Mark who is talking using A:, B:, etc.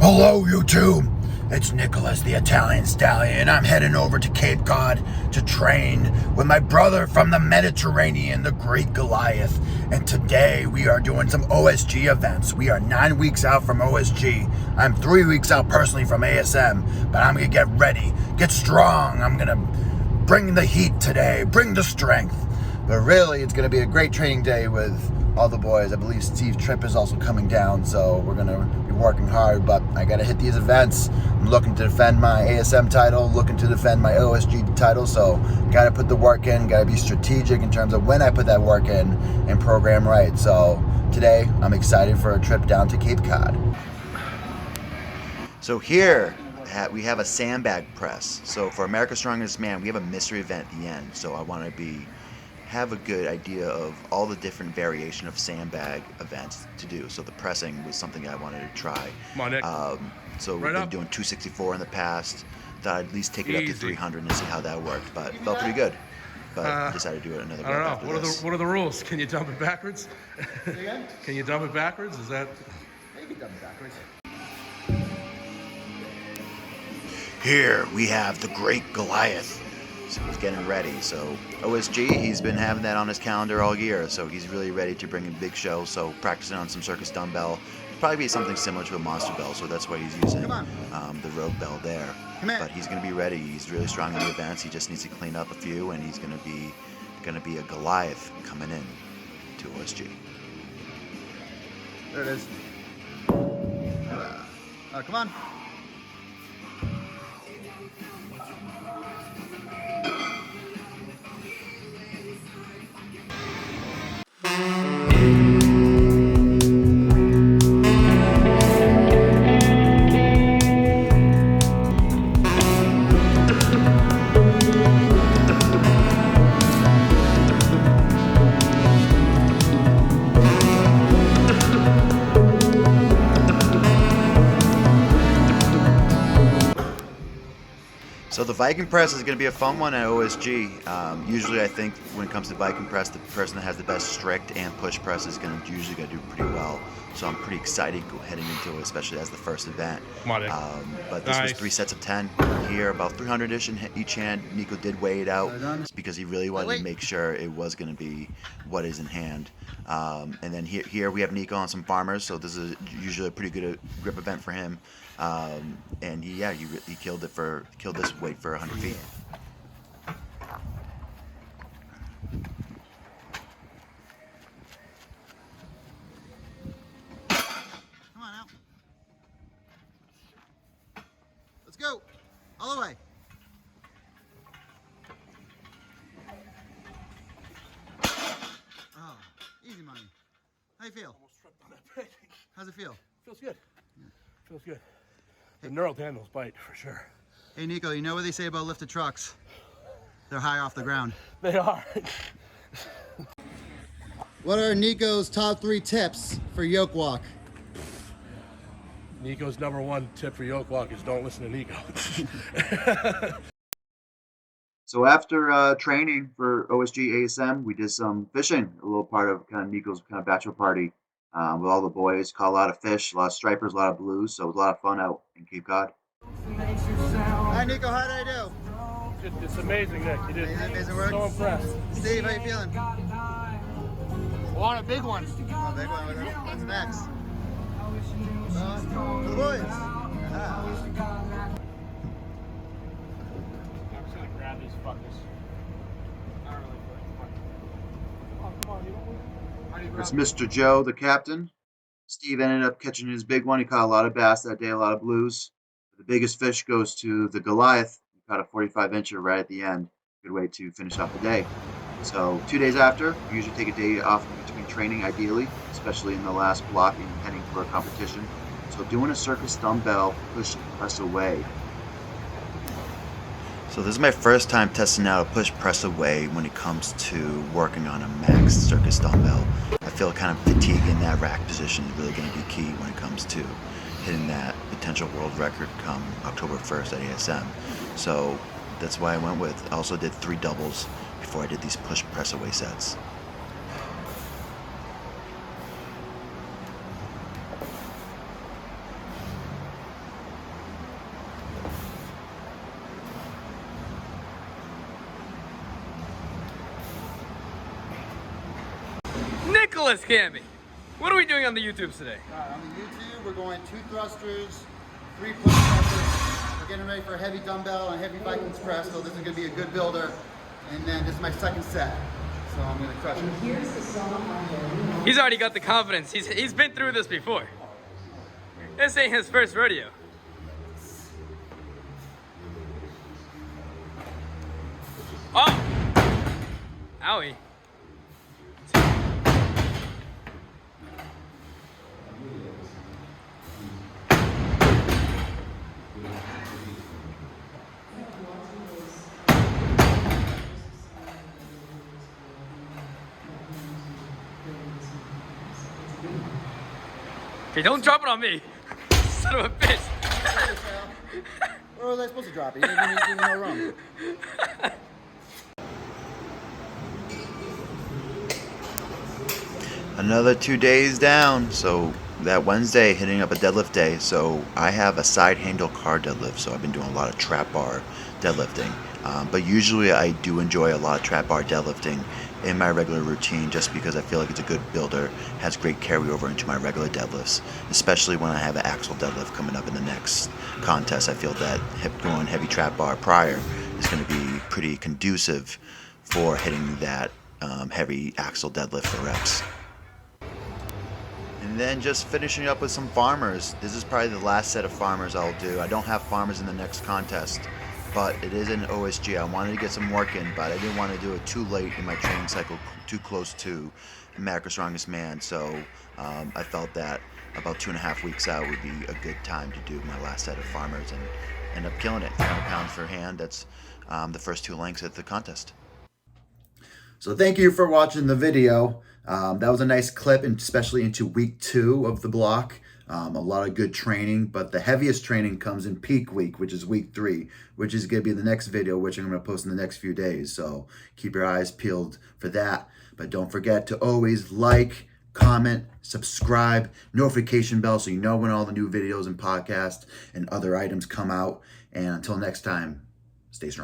A: Hello, YouTube. It's Nicholas the Italian Stallion. I'm heading over to Cape Cod to train with my brother from the Mediterranean, the Great Goliath. And today we are doing some OSG events. We are 9 weeks out from OSG. I'm 3 weeks out personally from ASM, but I'm gonna get ready, get strong. I'm gonna bring the heat today, bring the strength. But really, it's gonna be a great training day with all the boys. I believe Steve Tripp is also coming down, so we're gonna be working hard, but I gotta hit these events. I'm looking to defend my ASM title, looking to defend my OSG title, so gotta put the work in, gotta be strategic in terms of when I put that work in and program right. So today, I'm excited for a trip down to Cape Cod. So here, we have a sandbag press. So for America's Strongest Man, we have a mystery event at the end, so I wanna have a good idea of all the different variation of sandbag events to do. So the pressing was something I wanted to try.
B: Come on, Nick.
A: So we've been doing 264 in the past. Thought I'd at least take it up to 300 and see how that worked, but it felt pretty good. But I decided to do it another go after this.
B: What are the rules? Can you dump it backwards?
C: Again?
B: Can you dump it backwards? Is that?
C: You can dump it backwards.
A: Here we have the Great Goliath. So he's getting ready. So OSG, he's been having that on his calendar all year. So he's really ready to bring a big show. So practicing on some circus dumbbell. Probably be something similar to a monster bell. So that's why he's using the rogue bell there. But he's going to be ready. He's really strong in the events. He just needs to clean up a few, and he's going to be a Goliath coming in to OSG.
C: There it is. Come on.
A: So the Viking press is going to be a fun one at OSG. Usually I think when it comes to Viking press, the person that has the best strict and push press is usually going to do pretty well. So I'm pretty excited heading into it, especially as the first event. But this was 3 sets of 10 here, about 300-ish in each hand. Nico did weigh it out because he really wanted to make sure it was going to be what is in hand. And then here we have Nico on some farmers, so this is usually a pretty good grip event for him. And he killed this weight for 100 feet.
C: Come on out. Let's go. All the way. Oh, easy money. How you feel?
B: Almost tripped on that pig.
C: How's it feel?
B: Feels good. Feels good. The knurled handles bite for sure.
C: Hey Nico, you know what they say about lifted trucks? They're high off the ground.
B: They are.
C: What are Nico's top 3 tips for yoke walk?
B: Nico's #1 tip for yoke walk is don't listen to Nico.
A: So after training for OSG ASM, we did some fishing, a little part of kind of Nico's kind of bachelor party with all the boys. Caught a lot of fish, a lot of stripers, a lot of blues, so it was a lot of fun out in Cape Cod.
C: Hi Nico, how did I do?
B: It's amazing, Nick. You did
C: amazing work.
B: So impressed.
C: Steve, how you feeling?
B: I want a big one.
C: Oh, big one. What's next? For the boys.
B: I'm just gonna grab these fuckers. Not really good. Come on, you don't.
A: It's Mr. Joe, the captain. Steve ended up catching his big one. He caught a lot of bass that day, a lot of blues. The biggest fish goes to the Goliath. He caught a 45-incher right at the end. Good way to finish off the day. So 2 days after, we usually take a day off between training, ideally, especially in the last block and heading for a competition. So doing a circus dumbbell push press away. So this is my first time testing out a push press away when it comes to working on a max circus dumbbell. I feel kind of fatigue in that rack position is really going to be key when it comes to hitting that potential world record come October 1st at ASM. So that's why I went with. I also did 3 doubles before I did these push press away sets.
D: Nicholas Camby. What are we doing on the YouTubes today?
C: On the YouTube, we're going 2 thrusters, 3 push presses. We're getting ready for a heavy dumbbell and heavy Vikings press, so this is going to be a good builder. And then this is my second set, so I'm going to crush it.
D: He's already got the confidence. He's been through this before. This ain't his first rodeo. Oh! Owie. Okay, don't drop it on me. Son of a bitch.
C: Where was I supposed to drop it? You didn't even know wrong.
A: Another 2 days down, so that Wednesday hitting up a deadlift day. So I have a side handle car deadlift, so I've been doing a lot of trap bar deadlifting. But usually I do enjoy a lot of trap bar deadlifting in my regular routine just because I feel like it's a good builder, has great carryover into my regular deadlifts, especially when I have an axle deadlift coming up in the next contest. I feel that going heavy trap bar prior is going to be pretty conducive for hitting that heavy axle deadlift for reps. And then just finishing up with some farmers. This is probably the last set of farmers I'll do. I don't have farmers in the next contest, but it is an OSG. I wanted to get some work in, but I didn't want to do it too late in my training cycle, too close to America's Strongest Man. So I felt that about 2.5 weeks out would be a good time to do my last set of farmers and end up killing it. 300 pounds for hand. That's the first 2 lengths at the contest. So thank you for watching the video. That was a nice clip, and especially into week 2 of the block. A lot of good training, but the heaviest training comes in peak week, which is week 3, which is going to be the next video, which I'm going to post in the next few days. So keep your eyes peeled for that. But don't forget to always like, comment, subscribe, notification bell so you know when all the new videos and podcasts and other items come out. And until next time, stay strong.